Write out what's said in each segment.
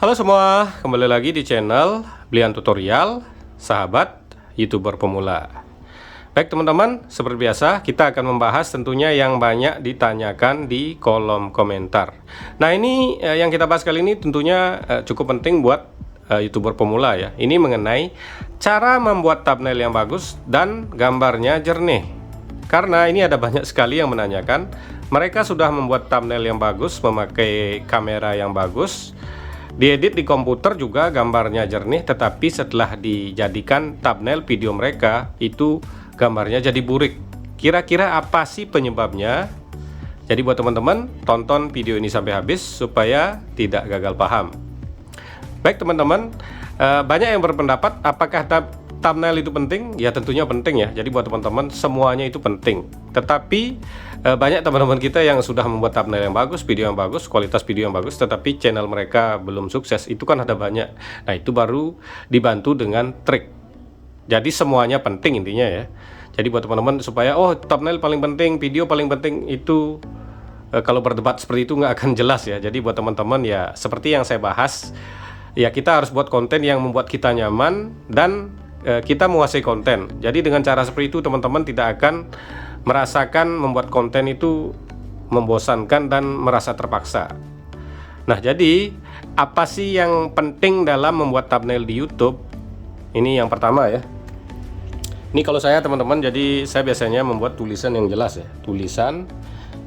Halo semua, kembali lagi di channel Blian Tutorial, sahabat YouTuber pemula. Baik teman-teman, seperti biasa kita akan membahas tentunya yang banyak ditanyakan di kolom komentar. Nah ini yang kita bahas kali ini tentunya cukup penting buat YouTuber pemula ya. Ini mengenai cara membuat thumbnail yang bagus dan gambarnya jernih. Karena ini ada banyak sekali yang menanyakan, mereka sudah membuat thumbnail yang bagus, memakai kamera yang bagus, diedit di komputer juga gambarnya jernih, tetapi setelah dijadikan thumbnail video mereka itu gambarnya jadi burik. Kira-kira apa sih penyebabnya? Jadi buat teman-teman, tonton video ini sampai habis supaya tidak gagal paham. Baik teman-teman, banyak yang berpendapat apakah thumbnail itu penting? Ya tentunya penting ya. Jadi buat teman-teman semuanya itu penting. Tetapi banyak teman-teman kita yang sudah membuat thumbnail yang bagus, video yang bagus, kualitas video yang bagus, tetapi channel mereka belum sukses. Itu kan ada banyak. Nah itu baru dibantu dengan trik. Jadi semuanya penting intinya ya. Jadi buat teman-teman supaya thumbnail paling penting, video paling penting itu kalau berdebat seperti itu nggak akan jelas ya. Jadi buat teman-teman ya seperti yang saya bahas, ya kita harus buat konten yang membuat kita nyaman dan kita menguasai konten. Jadi dengan cara seperti itu teman-teman tidak akan merasakan membuat konten itu membosankan dan merasa terpaksa. Nah jadi apa sih yang penting dalam membuat thumbnail di YouTube? Ini yang pertama ya. Ini kalau saya teman-teman, jadi saya biasanya membuat tulisan yang jelas ya. Tulisan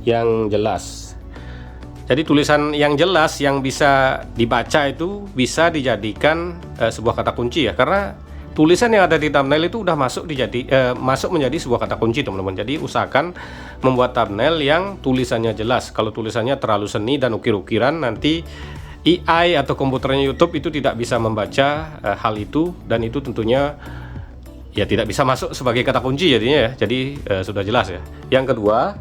yang jelas. Jadi tulisan yang jelas yang bisa dibaca itu bisa dijadikan sebuah kata kunci ya. Karena tulisan yang ada di thumbnail itu udah masuk menjadi sebuah kata kunci teman-teman. Jadi usahakan membuat thumbnail yang tulisannya jelas. Kalau tulisannya terlalu seni dan ukir-ukiran, nanti AI atau komputernya YouTube itu tidak bisa membaca hal itu, dan itu tentunya ya tidak bisa masuk sebagai kata kunci jadinya ya. Jadi sudah jelas ya. Yang kedua,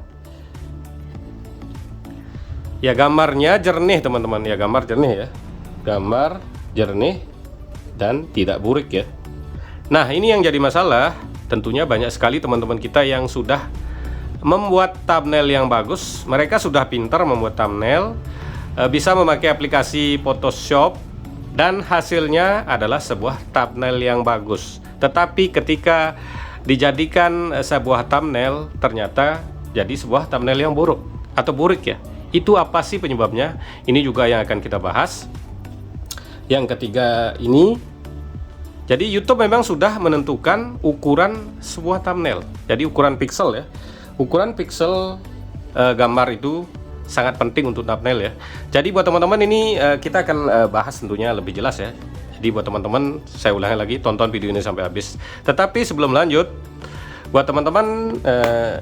ya gambarnya jernih teman-teman. Ya gambar jernih ya. Gambar jernih dan tidak burik ya. Nah ini yang jadi masalah, tentunya banyak sekali teman-teman kita yang sudah membuat thumbnail yang bagus. Mereka sudah pintar membuat thumbnail, bisa memakai aplikasi Photoshop, dan hasilnya adalah sebuah thumbnail yang bagus. Tetapi ketika dijadikan sebuah thumbnail, ternyata jadi sebuah thumbnail yang buruk atau burik ya. Itu apa sih penyebabnya? Ini juga yang akan kita bahas. Yang ketiga ini, jadi YouTube memang sudah menentukan ukuran sebuah thumbnail. Jadi ukuran pixel ya. Ukuran pixel gambar itu sangat penting untuk thumbnail ya. Jadi buat teman-teman ini kita akan bahas tentunya lebih jelas ya. Jadi buat teman-teman, saya ulangi lagi, tonton video ini sampai habis. Tetapi sebelum lanjut, buat teman-teman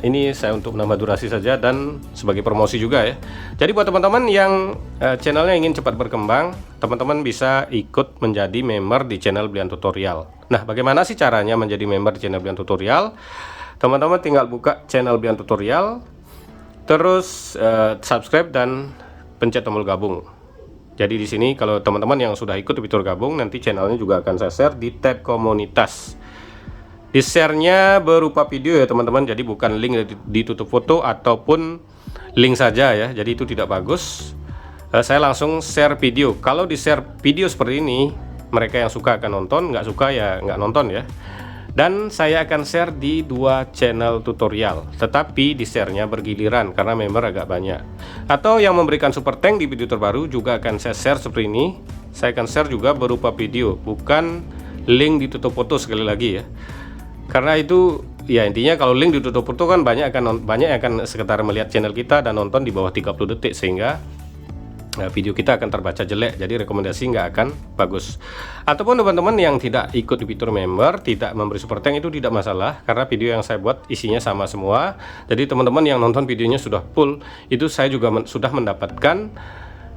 ini saya untuk menambah durasi saja dan sebagai promosi juga ya. Jadi buat teman-teman yang channelnya ingin cepat berkembang, teman-teman bisa ikut menjadi member di channel Blian Tutorial. Nah bagaimana sih caranya menjadi member di channel Blian Tutorial? Teman-teman tinggal buka channel Blian Tutorial, terus subscribe dan pencet tombol gabung. Jadi di sini kalau teman-teman yang sudah ikut fitur gabung, nanti channelnya juga akan saya share di tab komunitas. Di share-nya berupa video ya teman-teman, jadi bukan link ditutup foto ataupun link saja ya, jadi itu tidak bagus. Saya langsung share video. Kalau di share video seperti ini, mereka yang suka akan nonton, nggak suka ya nggak nonton ya. Dan saya akan share di 2 channel tutorial, tetapi di share-nya bergiliran karena member agak banyak. Atau yang memberikan super thank di video terbaru juga akan saya share seperti ini. Saya akan share juga berupa video, bukan link ditutup foto sekali lagi ya. Karena itu ya intinya kalau link ditutup foto kan banyak yang akan sekedar melihat channel kita dan nonton di bawah 30 detik, sehingga video kita akan terbaca jelek, jadi rekomendasi nggak akan bagus. Ataupun teman-teman yang tidak ikut di fitur member, tidak memberi super thank, itu tidak masalah karena video yang saya buat isinya sama semua. Jadi teman-teman yang nonton videonya sudah full, itu saya juga sudah mendapatkan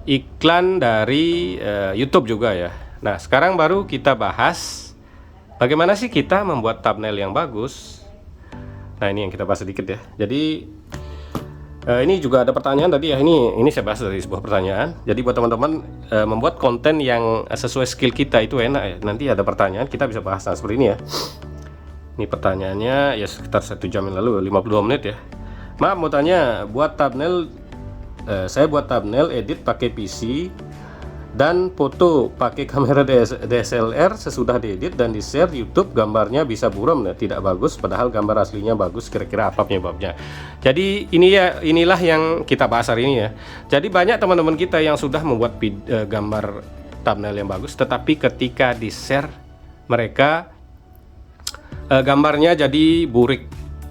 iklan dari YouTube juga ya. Nah sekarang baru kita bahas bagaimana sih kita membuat thumbnail yang bagus. Nah ini yang kita bahas sedikit ya. Jadi ini juga ada pertanyaan tadi ya, ini saya bahas dari sebuah pertanyaan. Jadi buat teman-teman membuat konten yang sesuai skill kita itu enak ya. Nanti ada pertanyaan kita bisa bahas seperti ini ya. Ini pertanyaannya ya sekitar 1 jam yang lalu, 52 menit ya. Maaf mau tanya, buat thumbnail saya buat thumbnail edit pakai PC Dan foto pakai kamera DSLR sesudah diedit dan di-share YouTube, gambarnya bisa buram dan tidak bagus, padahal gambar aslinya bagus. Kira-kira apa penyebabnya? Jadi inilah yang kita bahas hari ini ya. Jadi banyak teman-teman kita yang sudah membuat gambar thumbnail yang bagus, tetapi ketika di-share mereka gambarnya jadi burik.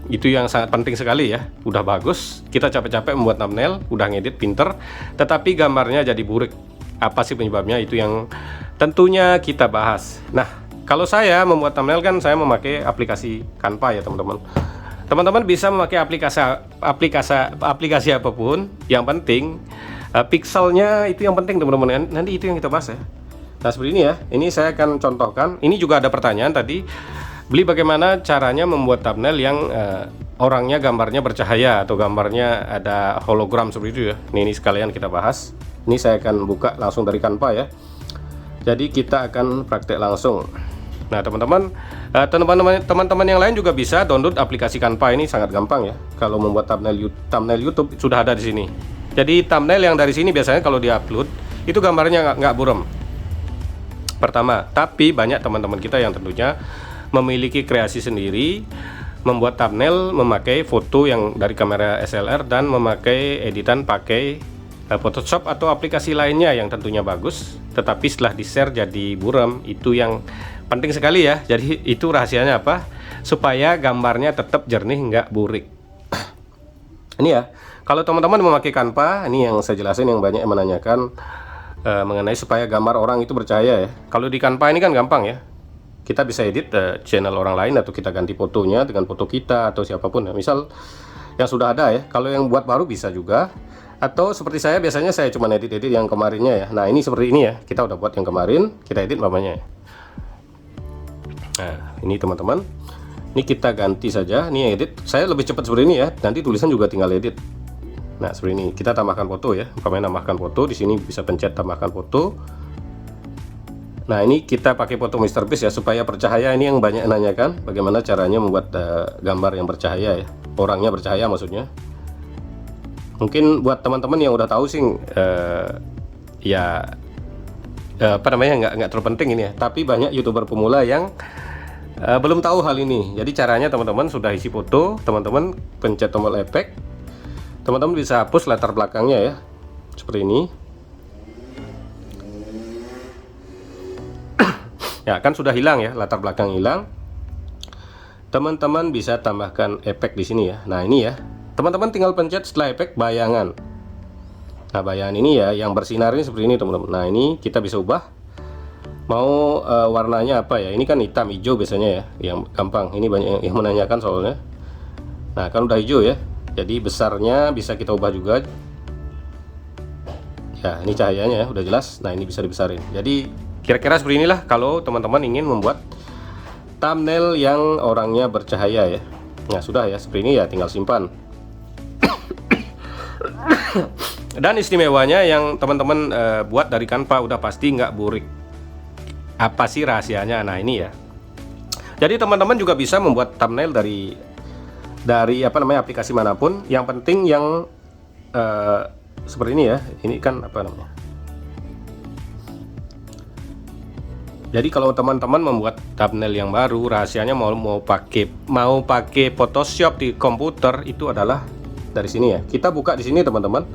Itu yang sangat penting sekali ya. Udah bagus, kita capek-capek membuat thumbnail, udah ngedit pinter, tetapi gambarnya jadi burik. Apa sih penyebabnya? Itu yang tentunya kita bahas. Nah, kalau saya membuat thumbnail kan saya memakai aplikasi Canva ya teman-teman. Teman-teman bisa memakai aplikasi apapun. Yang penting pixelnya itu yang penting teman-teman. Nanti itu yang kita bahas ya. Nah seperti ini ya. Ini saya akan contohkan. Ini juga ada pertanyaan tadi. Bagaimana caranya membuat thumbnail yang orangnya gambarnya bercahaya atau gambarnya ada hologram seperti itu ya. Ini sekalian kita bahas. Ini saya akan buka langsung dari Canva ya. Jadi kita akan praktek langsung. Nah teman-teman yang lain juga bisa download aplikasi Canva. Ini sangat gampang ya. Kalau membuat thumbnail YouTube sudah ada di sini. Jadi thumbnail yang dari sini biasanya kalau diupload itu gambarnya nggak buram. Pertama, tapi banyak teman-teman kita yang tentunya memiliki kreasi sendiri, membuat thumbnail memakai foto yang dari kamera SLR dan memakai editan pakai Photoshop atau aplikasi lainnya yang tentunya bagus, tetapi setelah di-share jadi buram. Itu yang penting sekali ya. Jadi itu rahasianya apa? Supaya gambarnya tetap jernih, nggak burik. Ini ya, kalau teman-teman memakai Canva, ini yang saya jelasin, yang banyak yang menanyakan mengenai supaya gambar orang itu bercahaya ya. Kalau di Canva ini kan gampang ya. Kita bisa edit channel orang lain atau kita ganti fotonya dengan foto kita atau siapapun ya. Misal yang sudah ada ya. Kalau yang buat baru bisa juga. Atau seperti saya biasanya saya cuma edit yang kemarinnya ya. Nah ini seperti ini ya. Kita udah buat yang kemarin, kita edit namanya. Nah ini teman-teman. Ini kita ganti saja. Ini edit. Saya lebih cepat seperti ini ya. Nanti tulisan juga tinggal edit. Nah seperti ini. Kita tambahkan foto ya. Umpamanya tambahkan foto. Di sini bisa pencet tambahkan foto. Nah ini kita pakai foto Mr. Beast ya supaya bercahaya. Ini yang banyak nanyakan bagaimana caranya membuat gambar yang bercahaya ya, orangnya bercahaya maksudnya. Mungkin buat teman-teman yang udah tahu sih apa namanya nggak terlalu penting ini ya. Tapi banyak YouTuber pemula yang belum tahu hal ini. Jadi caranya teman-teman sudah isi foto, teman-teman pencet tombol efek, teman-teman bisa hapus latar belakangnya ya seperti ini. Ya kan sudah hilang ya, latar belakang hilang. Teman-teman bisa tambahkan efek di sini ya. Nah ini ya, teman-teman tinggal pencet setelah efek bayangan. Nah bayangan ini ya, yang bersinar ini seperti ini teman-teman. Nah ini kita bisa ubah. Mau warnanya apa ya? Ini kan hitam, hijau biasanya ya, yang gampang. Ini banyak yang menanyakan soalnya. Nah kan udah hijau ya, jadi besarnya bisa kita ubah juga. Ya ini cahayanya ya, udah jelas. Nah ini bisa dibesarin. Jadi kira-kira seperti inilah kalau teman-teman ingin membuat thumbnail yang orangnya bercahaya ya. Nah sudah ya, seperti ini ya, tinggal simpan. Dan istimewanya yang teman-teman buat dari Canva udah pasti nggak burik. Apa sih rahasianya? Nah ini ya. Jadi teman-teman juga bisa membuat thumbnail dari apa namanya aplikasi manapun. Yang penting yang seperti ini ya. Ini kan apa namanya? Jadi kalau teman-teman membuat thumbnail yang baru, rahasianya mau pakai Photoshop di komputer itu adalah dari sini ya. Kita buka di sini teman-teman.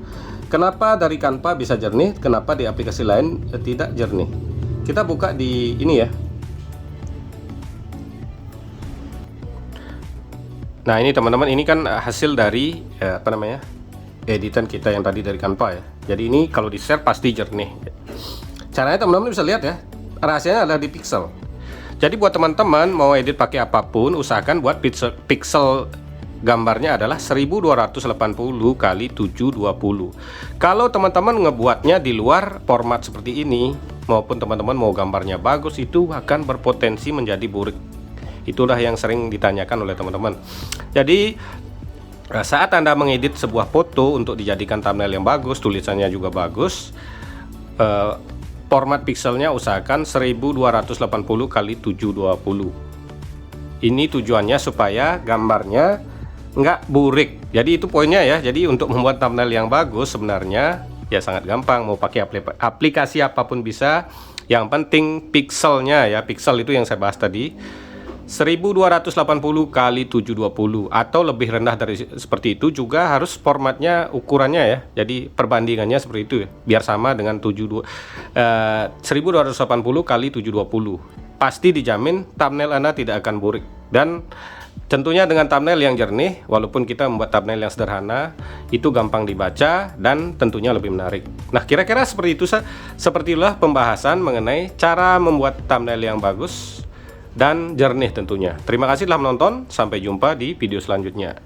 Kenapa dari Canva bisa jernih? Kenapa di aplikasi lain tidak jernih? Kita buka di ini ya. Nah ini teman-teman, ini kan hasil dari apa namanya editan kita yang tadi dari Canva ya. Jadi ini kalau di share pasti jernih. Caranya teman-teman bisa lihat ya. Rahasianya adalah di pixel. Jadi buat teman-teman mau edit pakai apapun, usahakan buat pixel gambarnya adalah 1280 kali 720. Kalau teman-teman ngebuatnya di luar format seperti ini, maupun teman-teman mau gambarnya bagus, itu akan berpotensi menjadi burik. Itulah yang sering ditanyakan oleh teman-teman. Jadi saat Anda mengedit sebuah foto untuk dijadikan thumbnail yang bagus, tulisannya juga bagus, format pixelnya usahakan 1280 kali 720. Ini tujuannya supaya gambarnya nggak burik. Jadi itu poinnya ya. Jadi untuk membuat thumbnail yang bagus sebenarnya ya sangat gampang, mau pakai aplikasi apapun bisa. Yang penting pixelnya ya, pixel itu yang saya bahas tadi 1280 kali 720 atau lebih rendah dari seperti itu juga harus formatnya ukurannya ya. Jadi perbandingannya seperti itu ya, biar sama dengan 1280 kali 720. Pasti dijamin thumbnail Anda tidak akan burik, dan tentunya dengan thumbnail yang jernih. Walaupun kita membuat thumbnail yang sederhana, itu gampang dibaca dan tentunya lebih menarik. Nah, kira-kira seperti itu, sepertilah pembahasan mengenai cara membuat thumbnail yang bagus dan jernih tentunya. Terima kasih telah menonton, sampai jumpa di video selanjutnya.